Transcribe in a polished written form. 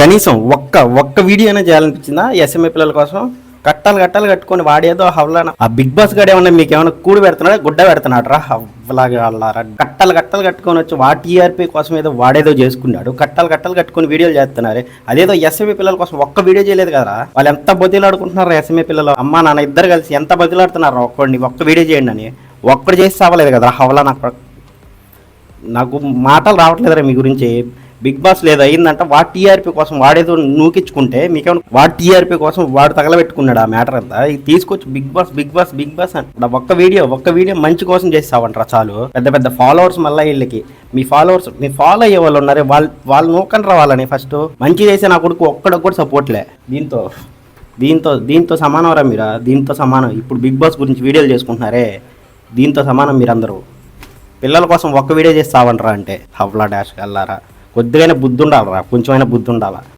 కనీసం ఒక్క వీడియో అయినా చేయాలనిపించిందా ఎస్ఎంఏ పిల్లల కోసం? కట్టాలు కట్టుకొని వాడేదో హవ్లాన ఆ బిగ్ బాస్ గాడు ఏమన్నా మీకు ఏమైనా కూడు పెడుతున్నాడా, గుడ్డ పెడుతున్నాడు రా హవ్లాగా వాళ్ళారా? కట్టాలు కట్టుకొని వచ్చి వా టీఆర్పీ కోసం ఏదో వాడేదో చేసుకున్నాడు. కట్టాలు కట్టుకొని వీడియోలు చేస్తున్నారు. అదేదో ఎస్ఎంఏ పిల్లల కోసం ఒక్క వీడియో చేయలేదు కదరా. వాళ్ళు ఎంత బతిలాడుకుంటున్నారు ఎస్ఎంఏ పిల్లలు, అమ్మా నాన్న ఇద్దరు కలిసి ఎంత బతిలాడుతున్నారు ఒక్క వీడియో చేయండి అని. ఒక్కడు చేసి అవ్వలేదు కదా హవ్లా. నాకు మాటలు రావట్లేదురా మీ గురించి. బిగ్ బాస్ లేదు అయిందంట వాడు టీఆర్పీ కోసం వాడేదో నూకించుకుంటే మీకేమన్నా వాడు టీఆర్పీ కోసం వాడు తగలబెట్టుకున్నాడు ఆ మ్యాటర్ అంతా. ఇది తీసుకొచ్చి బిగ్ బాస్ అంటే ఒక్క వీడియో మంచి కోసం చేస్తావంటారా చాలు. పెద్ద ఫాలోవర్స్ మళ్ళీ వీళ్ళకి మీ ఫాలో అయ్యే వాళ్ళు ఉన్నారు, వాళ్ళు నూకండి రావాలని ఫస్ట్ మంచి చేసే నా కొడుకు ఒక్కడికి కూడా సపోర్ట్లే. దీంతో సమానం రా మీరా, దీంతో సమానం. ఇప్పుడు బిగ్ బాస్ గురించి వీడియోలు చేసుకుంటున్నారే, దీంతో సమానం మీరందరూ. పిల్లల కోసం ఒక్క వీడియో చేసి సావంటారా అంటే హవ్లా డాష్ వెళ్ళారా. కొద్దిగైనా బుద్ధి ఉండాలరా, కొంచెమైనా బుద్ధి ఉండాలా.